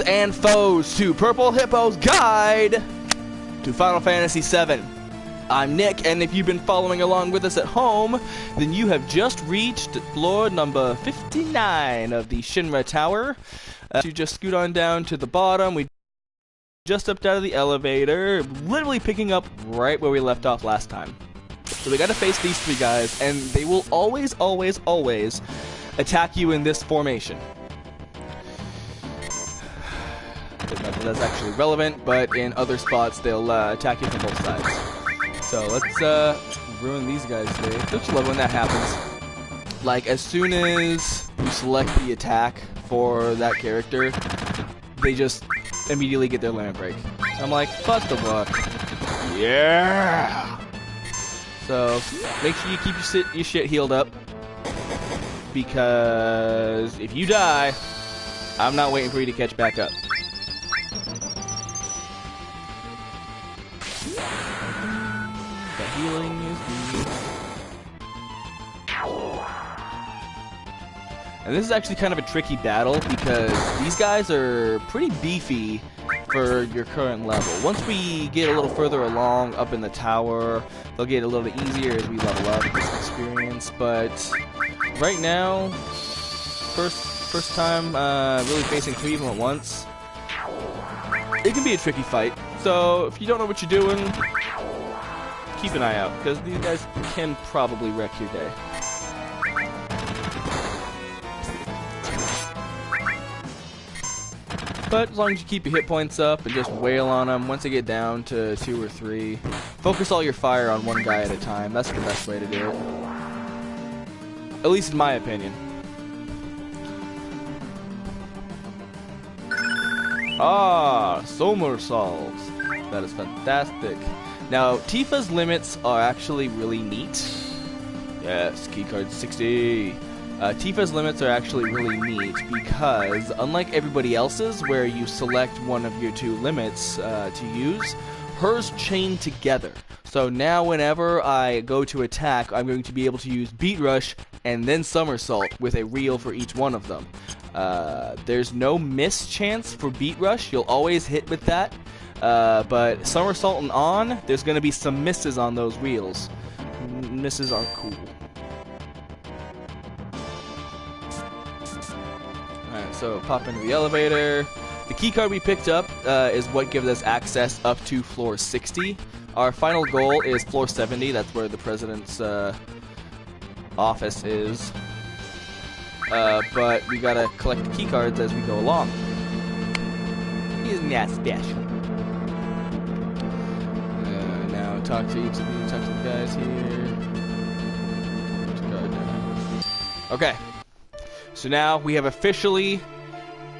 And foes to Purple Hippo's Guide to Final Fantasy VII. I'm Nick, and if you've been following along with us at home, then you have just reached floor number 59 of the Shin-ra Tower. You just scoot on down to the bottom. We just stepped out of the elevator, literally picking up right where we left off last time. So we gotta face these three guys, and they will always attack you in this formation. That's actually relevant, but in other spots they'll attack you from both sides. So let's ruin these guys' day. Don't you love when that happens? Like, as soon as you select the attack for that character, they just immediately get their limit break. I'm like, fuck the luck. Yeah! So, make sure you keep your shit healed up, because if you die, I'm not waiting for you to catch back up. The healing is good. And this is actually kind of a tricky battle because these guys are pretty beefy for your current level. Once we get a little further along up in the tower, they'll get a little bit easier as we level up this experience. But right now, first time really facing three of them at once, it can be a tricky fight. So if you don't know what you're doing, keep an eye out, because these guys can probably wreck your day. But as long as you keep your hit points up and just wail on them, once they get down to 2 or 3, focus all your fire on one guy at a time. That's the best way to do it. At least in my opinion. Ah, somersaults. That is fantastic. Now, Tifa's limits are actually really neat. Yes, keycard 60. Tifa's limits are actually really neat because, unlike everybody else's, where you select one of your 2 limits to use, hers chain together. So now whenever I go to attack, I'm going to be able to use Beat Rush and then Somersault with a reel for each one of them. There's no miss chance for Beat Rush. You'll always hit with that. But Somersault and on, there's going to be some misses on those reels. Misses aren't cool. Alright, so pop into the elevator. The keycard we picked up is what gives us access up to floor 60. Our final goal is floor 70. That's where the president's office is. But we gotta collect the keycards as we go along. Isn't that special? Now talk to each of you. Talk to the guys here. Okay. So now we have officially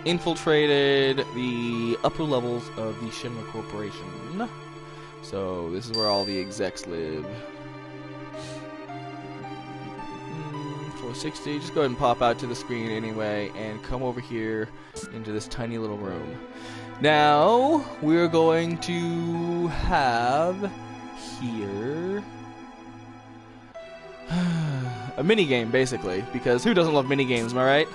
infiltrated the upper levels of the Shin-ra Corporation. So this is where all the execs live. 460. Just go ahead and pop out to the screen anyway and come over here into this tiny little room. Now we're going to have here a mini game, basically, because who doesn't love mini games, am I right?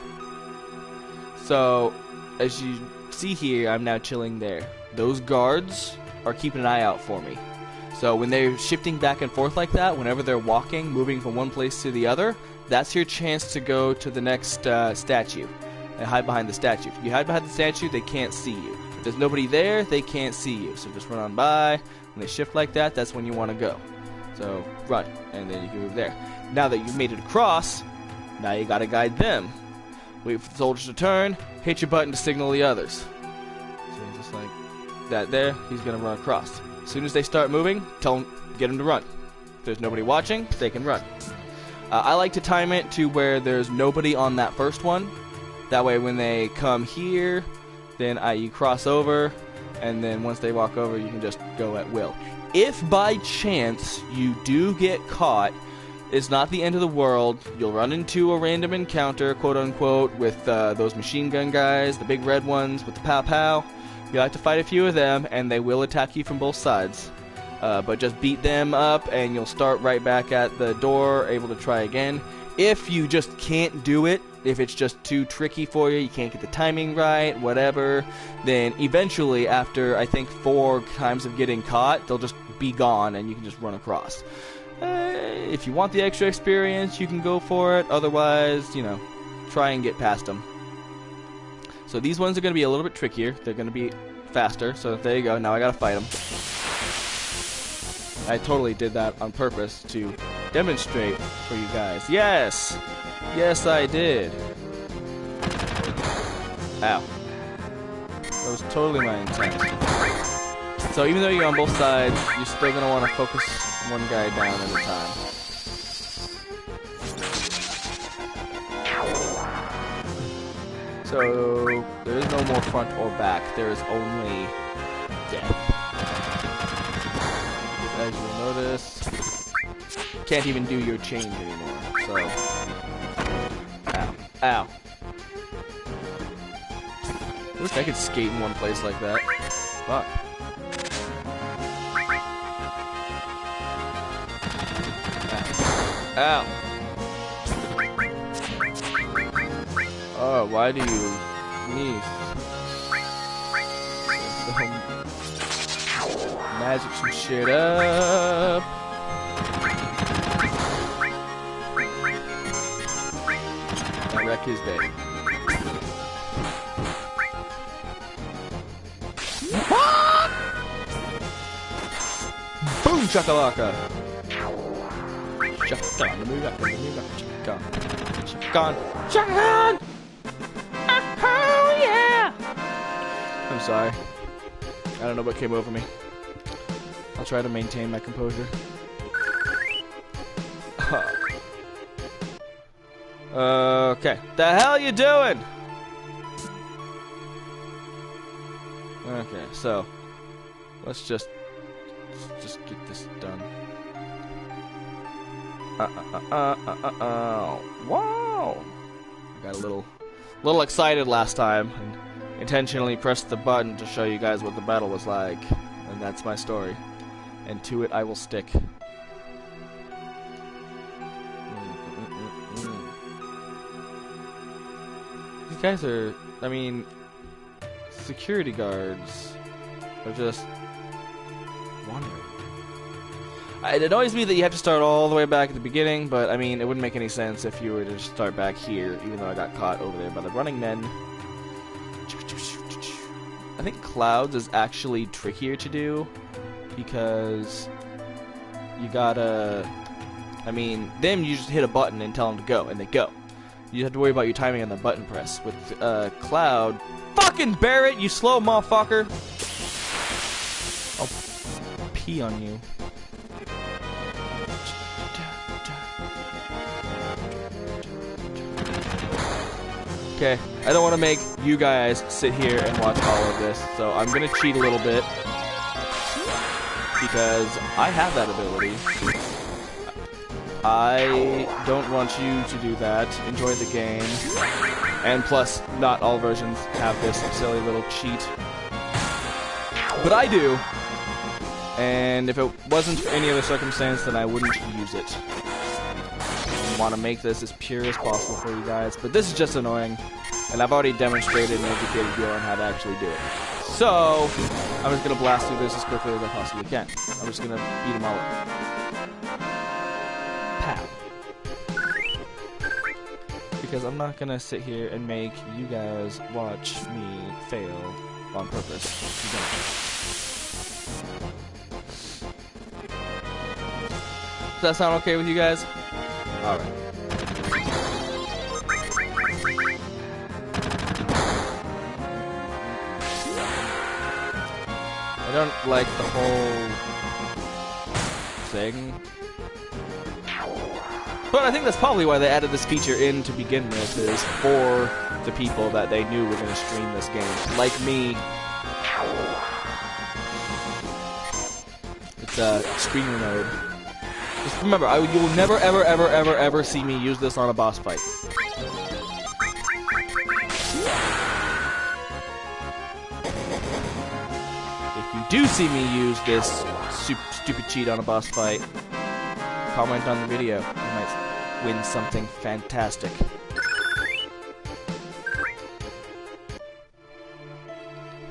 So as you see here, I'm now chilling there. Those guards are keeping an eye out for me. So when they're shifting back and forth like that, whenever they're walking, moving from one place to the other, that's your chance to go to the next statue and hide behind the statue. If you hide behind the statue, they can't see you. If there's nobody there, they can't see you. So just run on by. When they shift like that, that's when you want to go. So run, and then you can move there. Now that you've made it across, now you gotta guide them. Wait for the soldiers to turn, hit your button to signal the others. So just like that there, he's gonna run across. As soon as they start moving, get them to run. If there's nobody watching, they can run. I like to time it to where there's nobody on that first one. That way when they come here, then you cross over, and then once they walk over, you can just go at will. If by chance you do get caught, it's not the end of the world. You'll run into a random encounter, quote-unquote, with those machine gun guys, the big red ones with the pow-pow. You'll have to fight a few of them, and they will attack you from both sides. But just beat them up, and you'll start right back at the door, able to try again. If you just can't do it, if it's just too tricky for you, you can't get the timing right, whatever, then eventually, after I think 4 times of getting caught, they'll just be gone and you can just run across. If you want the extra experience, you can go for it. Otherwise, you know, try and get past them. So these ones are going to be a little bit trickier. They're going to be faster. So there you go. Now I got to fight them. I totally did that on purpose to demonstrate for you guys. Yes! Yes, I did. Ow. That was totally my intent. So even though you're on both sides, you're still going to want to focus one guy down at a time. So there is no more front or back. There is only death. As you'll notice, can't even do your change anymore. So, ow, ow. I wish I could skate in one place like that. Fuck. Ow. Oh, why do you need magic some shit up? And wreck his day. Boom shakalaka! Shotgun! Oh yeah! I'm sorry. I don't know what came over me. I'll try to maintain my composure. Okay. The hell you doing? Okay, so let's just get this done. Wow! I got a little excited last time and intentionally pressed the button to show you guys what the battle was like, and that's my story. And to it I will stick. These guys are, I mean, security guards are just wandering. It annoys me that you have to start all the way back at the beginning, but I mean, it wouldn't make any sense if you were to just start back here, even though I got caught over there by the running men. I think Clouds is actually trickier to do, because you gotta, I mean, them you just hit a button and tell them to go, and they go. You have to worry about your timing on the button press. With Cloud, fucking Barrett, you slow motherfucker! I'll pee on you. Okay, I don't want to make you guys sit here and watch all of this, so I'm going to cheat a little bit, because I have that ability. I don't want you to do that. Enjoy the game. And plus, not all versions have this silly little cheat. But I do. And if it wasn't for any other circumstance, then I wouldn't use it. I want to make this as pure as possible for you guys, but this is just annoying, and I've already demonstrated and educated you on how to actually do it. So, I'm just going to blast through this as quickly as I possibly can. I'm just going to beat them all up. Pow. Because I'm not going to sit here and make you guys watch me fail on purpose. Does that sound okay with you guys? Alright. I don't like the whole thing. But I think that's probably why they added this feature in to begin with, is for the people that they knew were going to stream this game. Like me. It's screener mode. Just remember, you will never, ever, ever, ever, ever see me use this on a boss fight. If you do see me use this stupid cheat on a boss fight, comment on the video. You might win something fantastic.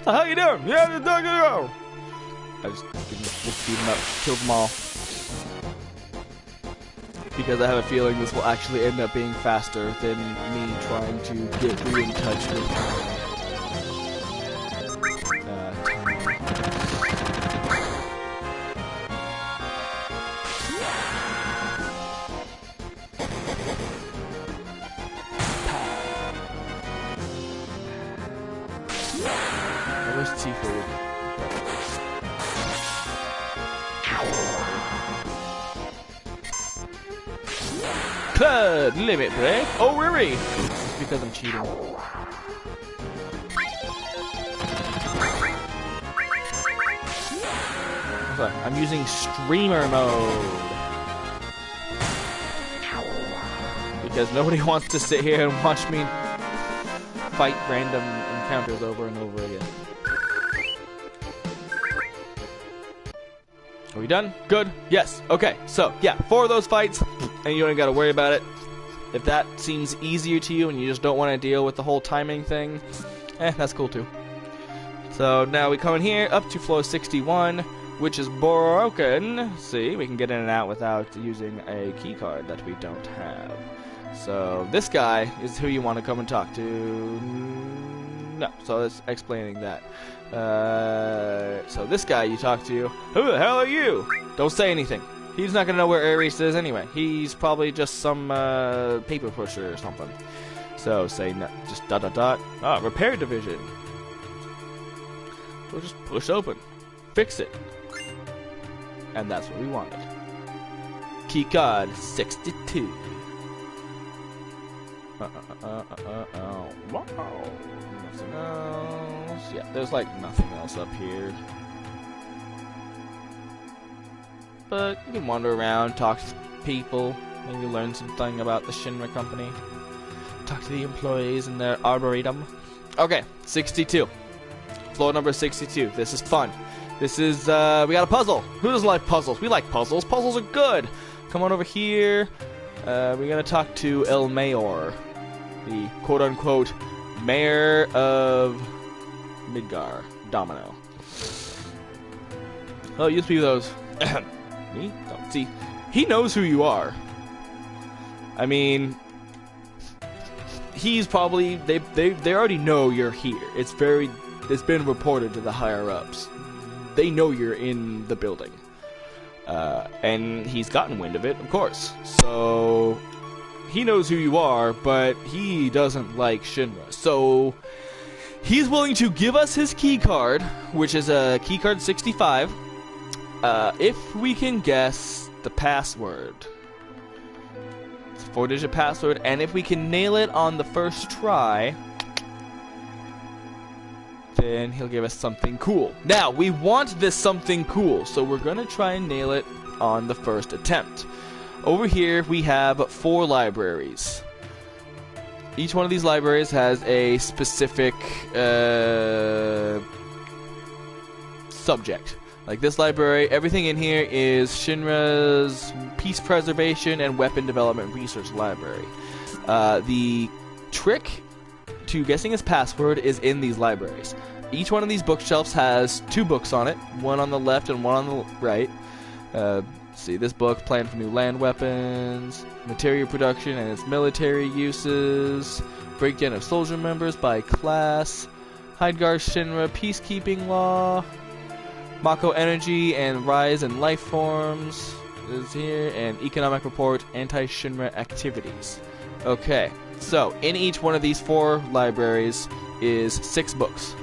the hell you doing? Yeah, just go. I just beat them up, killed them all. Because I have a feeling this will actually end up being faster than me trying to get in touch with time. Where's Seafood? Club limit break. Oh, Riri! It's because I'm cheating. Sorry, I'm using streamer mode. Because nobody wants to sit here and watch me fight random encounters over and over again. Are we done? Good? Yes. Okay. So, yeah, 4 of those fights, and you don't gotta worry about it. If that seems easier to you and you just don't want to deal with the whole timing thing, that's cool too. So now we come in here up to floor 61, which is broken. See, we can get in and out without using a key card that we don't have. So this guy is who you want to come and talk to. No, so it's explaining that. So this guy you talk to, who the hell are you? Don't say anything. He's not gonna know where Ares is anyway. He's probably just some paper pusher or something. So say no, just ... Ah, repair division. We'll just push open, fix it, and that's what we wanted. Keycard 62. Wow. Nothing else. Yeah, there's like nothing else up here. But you can wander around, talk to people, maybe learn something about the Shin-ra company. Talk to the employees in their arboretum. Okay, 62. Floor number 62. This is fun. This is, we got a puzzle. Who doesn't like puzzles? We like puzzles. Puzzles are good. Come on over here. We're gonna talk to El Mayor, the quote-unquote mayor of Midgar, Domino. Oh, it used to be those. Me? Don't see. He knows who you are. I mean, he's probably they already know you're here. It's been reported to the higher ups. They know you're in the building, and he's gotten wind of it, of course. So he knows who you are, but he doesn't like Shin-ra. So he's willing to give us his key card, which is a key card 65. If we can guess the password. It's a 4-digit password, and if we can nail it on the first try, then he'll give us something cool. Now, we want this something cool, so we're gonna try and nail it on the first attempt. Over here, we have 4 libraries. Each one of these libraries has a specific subject. Like this library, everything in here is Shin-ra's Peace Preservation and Weapon Development Research Library. The trick to guessing his password is in these libraries. Each one of these bookshelves has 2 books on it, one on the left and one on the right. See, this book, Plan for New Land Weapons, Material Production and its Military Uses, Breakdown of Soldier Members by Class, Hydegar Shin-ra Peacekeeping Law, Mako Energy and Rise in Life Forms is here, and Economic Report, Anti-Shin-ra Activities. Okay, so in each one of these 4 libraries is 6 books.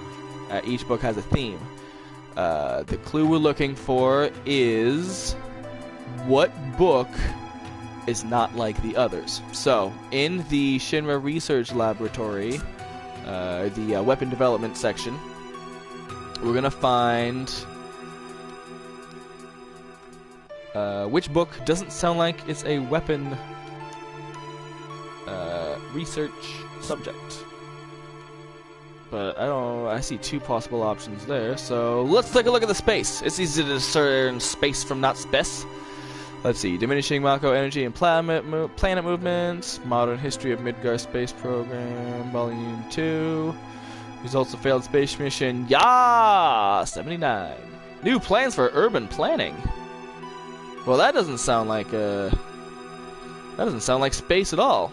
Each book has a theme. The clue we're looking for is what book is not like the others. So, in the Shin-ra Research Laboratory, the Weapon Development section, we're going to find which book doesn't sound like it's a weapon research subject. But I see 2 possible options there, so let's take a look at the space. It's easy to discern space from not space. Let's see, Diminishing Mako Energy and Planet Movements, Modern History of Midgar Space Program, Volume 2, Results of failed space mission. Yeah! 79. New plans for urban planning. Well, that doesn't sound like space at all.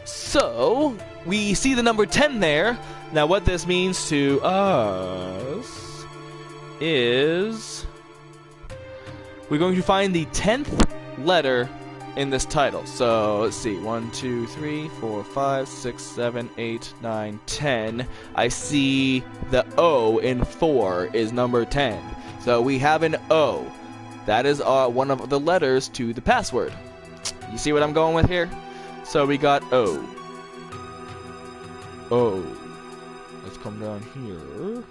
So, we see the number 10 there. Now, what this means to us is we're going to find the 10th letter in this title. So, let's see. 1, 2, 3, 4, 5, 6, 7, 8, 9, 10. I see the O in 4 is number 10. So, we have an O. That is one of the letters to the password. You see what I'm going with here? So we got O. O. Let's come down here.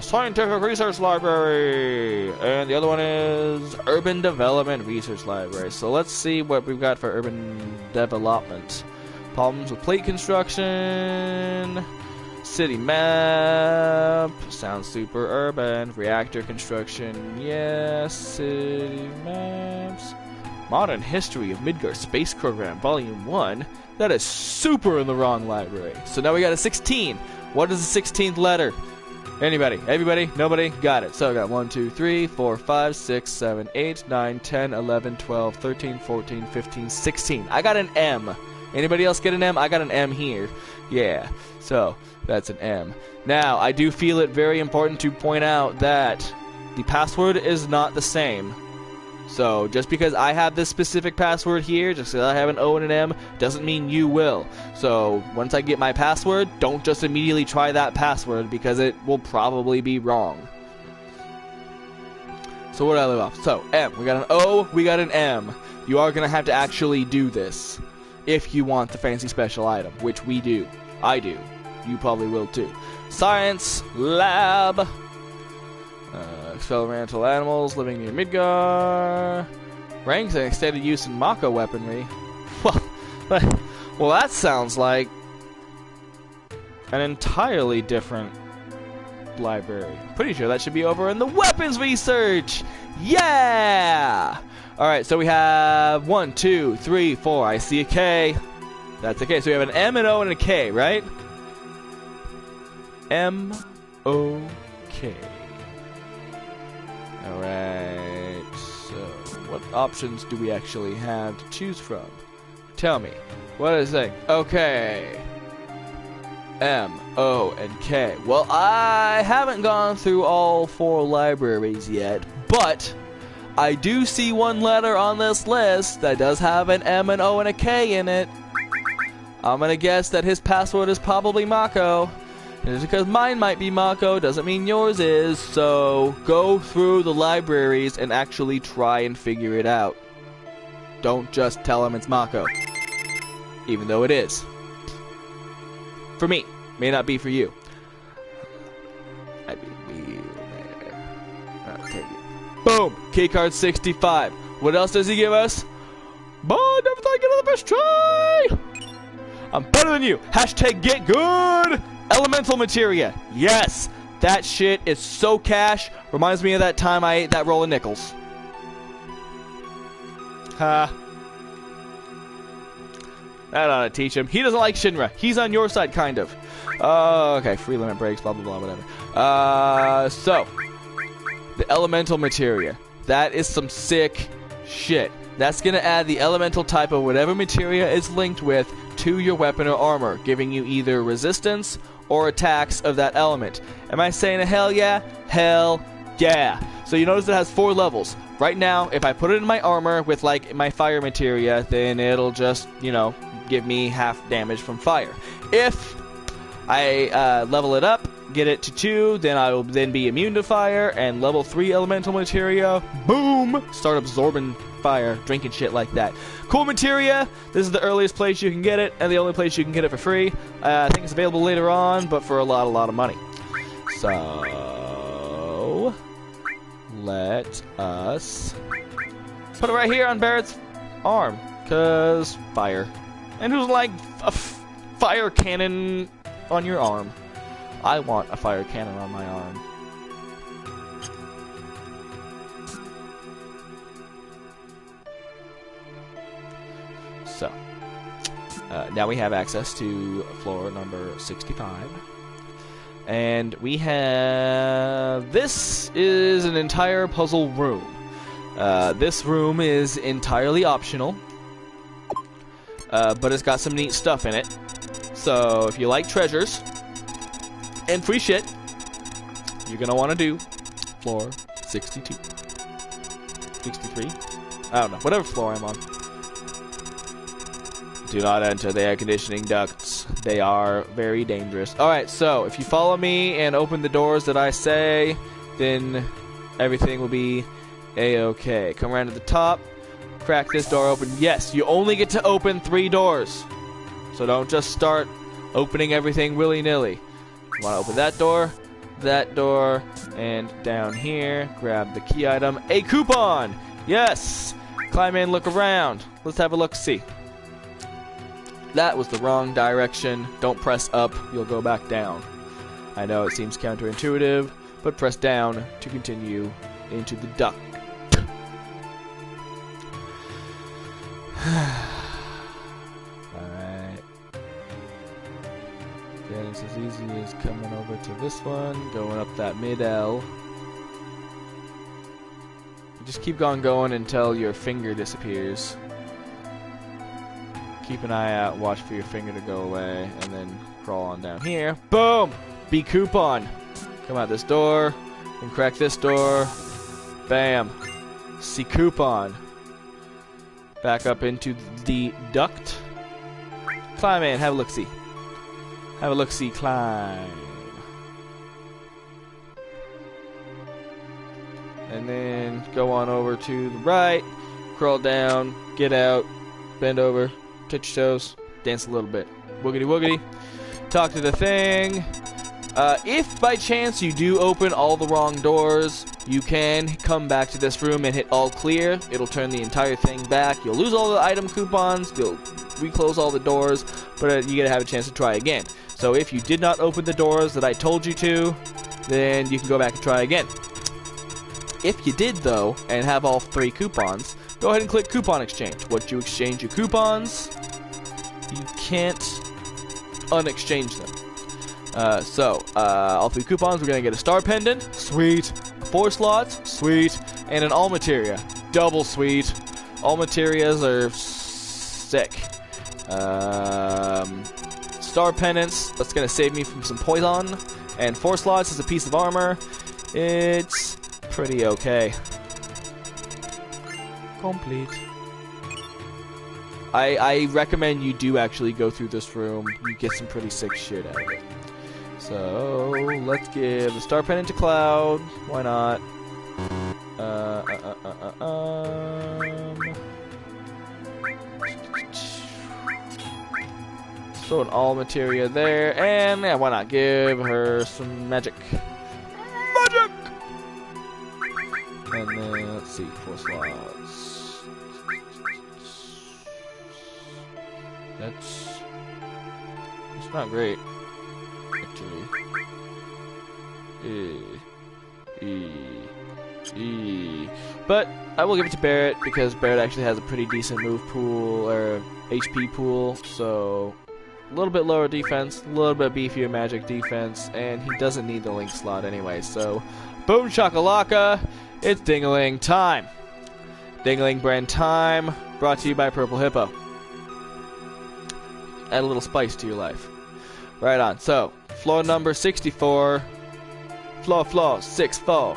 Scientific Research Library. And the other one is Urban Development Research Library. So let's see what we've got for urban development. Problems with plate construction. City map. Sounds super urban. Reactor construction. Yes. City maps. Modern History of Midgar Space Program, Volume 1. That is super in the wrong library. So now we got a 16. What is the 16th letter? Anybody? Everybody? Nobody? Got it. So I got 1, 2, 3, 4, 5, 6, 7, 8, 9, 10, 11, 12, 13, 14, 15, 16. I got an M. Anybody else get an M? I got an M here. Yeah. So that's an M. Now, I do feel it very important to point out that the password is not the same. So, just because I have this specific password here, just because I have an O and an M, doesn't mean you will. So, once I get my password, don't just immediately try that password, because it will probably be wrong. So, what did I leave off? So, M. We got an O, we got an M. You are going to have to actually do this, if you want the fancy special item, which we do. I do. You probably will too. Science Lab. Experimental animals living near Midgar. Ranks and extended use in Mako weaponry. Well, that sounds like an entirely different library. Pretty sure that should be over in the weapons research. Yeah! Alright, so we have 1, 2, 3, 4. I see a K. That's a K. So we have an M, an O, and a K, right? M, O, K. Alright, so what options do we actually have to choose from? Tell me. What is it? Okay. M, O, and K. Well, I haven't gone through all 4 libraries yet, but I do see one letter on this list that does have an M, an O, and a K in it. I'm gonna guess that his password is probably Mako. And just because mine might be Mako doesn't mean yours is, so go through the libraries and actually try and figure it out. Don't just tell him it's Mako, even though it is. For me, may not be for you. I'd be real mad. I'll take it. Boom! Keycard 65. What else does he give us? But never thought I'd get another first try! I'm better than you! Hashtag get good! Elemental materia. Yes! That shit is so cash. Reminds me of that time I ate that roll of nickels. Ha. That ought to teach him. He doesn't like Shin-ra. He's on your side, kind of. Okay, free limit breaks, blah, blah, blah, whatever. So, the elemental materia. That is some sick shit. That's going to add the elemental type of whatever materia is linked with to your weapon or armor, giving you either resistance or attacks of that element. Am I saying a hell yeah? Hell yeah. So you notice it has 4 levels. Right now, if I put it in my armor with like my fire materia, then it'll just, you know, give me half damage from fire. If I level it up, get it to 2, then I will then be immune to fire, and level 3 elemental materia, boom, start absorbing fire, drinking shit like that. Cool materia, this is the earliest place you can get it, and the only place you can get it for free. I think it's available later on, but for a lot of money. So, let us put it right here on Barrett's arm, cause fire. And who's like a fire cannon on your arm? I want a fire cannon on my arm. So, Now we have access to floor number 65. And we have... This is an entire puzzle room. This room is entirely optional. But it's got some neat stuff in it. So if you like treasures and free shit, you're going to want to do floor 62. 63? I don't know. Whatever floor I'm on. Do not enter the air conditioning ducts. They are very dangerous. Alright, so if you follow me and open the doors that I say, then everything will be a-okay. Come around to the top. Crack this door open. Yes, you only get to open 3 doors. So don't just start opening everything willy-nilly. You want to open that door, and down here, grab the key item. A coupon! Yes! Climb in, look around. Let's have a look-see. That was the wrong direction. Don't press up, you'll go back down. I know it seems counterintuitive, but press down to continue into the duct. Alright. Okay, it's as easy as coming over to this one, going up that mid-L. Just keep on going until your finger disappears. Keep an eye out, watch for your finger to go away, and then crawl on down here. Boom! B coupon! Come out this door, and crack this door. Bam! C coupon. Back up into the duct. Climb in, have a look-see. Have a look-see, climb. And then go on over to the right, crawl down, get out, bend over, touch your toes, dance a little bit. Woogity woogity. Talk to the thing. If by chance you do open all the wrong doors, you can come back to this room and hit all clear. It'll turn the entire thing back. You'll lose all the item coupons, you'll reclose all the doors, but you gotta have a chance to try again. So if you did not open the doors that I told you to, then you can go back and try again. If you did, though, and have all 3 coupons, go ahead and click Coupon Exchange. Once you exchange your coupons, you can't unexchange them. All 3 coupons, we're going to get a Star Pendant, sweet, 4 slots, sweet, and an All Materia, double sweet. All Materias are sick. Star Pendants, that's going to save me from some poison, and 4 slots is a piece of armor. It's pretty okay. Complete. I recommend you do actually go through this room. You get some pretty sick shit out of it. So let's give the Star Pendant to Cloud. Why not? Throw an all materia there, and yeah, why not give her some magic? Magic. And then let's see, 4 slots. That's not great, actually. But I will give it to Barrett because Barrett actually has a pretty decent move pool or HP pool, so a little bit lower defense, a little bit beefier magic defense, and he doesn't need the link slot anyway. So, boom shakalaka, it's Ding-a-ling time. Ding-a-ling brand time, brought to you by Purple Hippo. Add a little spice to your life. Right on. So, floor number 64. Floor 64.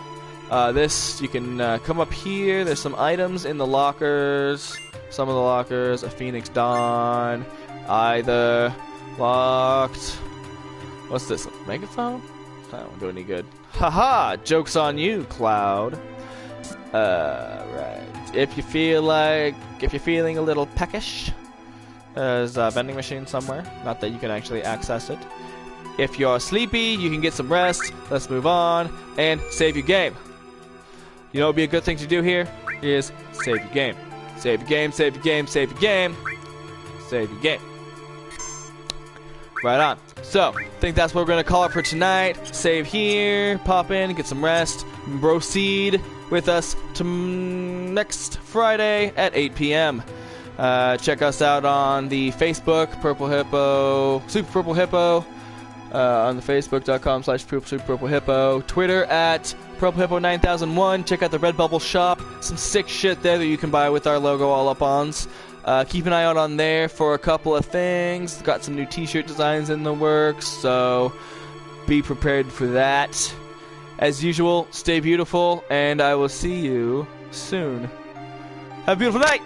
This, you can come up here. There's some items in the lockers. Some of the lockers. A Phoenix Dawn. Either. Locked. What's this? A megaphone? That won't do any good. Haha! Joke's on you, Cloud. Right. If you're feeling a little peckish, there's a vending machine somewhere. Not that you can actually access it. If you're sleepy, you can get some rest. Let's move on and save your game. You know what would be a good thing to do here? Is save your game. Save your game, save your game, save your game. Save your game. Right on. So, I think that's what we're going to call it for tonight. Save here, pop in, get some rest, and proceed with us to next Friday at 8 p.m. Check us out on the Facebook, Purple Hippo, Super Purple Hippo, on the Facebook.com/Super Purple Hippo, Twitter at Purple Hippo 9001. Check out the Redbubble shop, some sick shit there that you can buy with our logo all up ons. Keep an eye out on there for a couple of things. Got some new t-shirt designs in the works, so be prepared for that. As usual, stay beautiful, and I will see you soon. Have a beautiful night!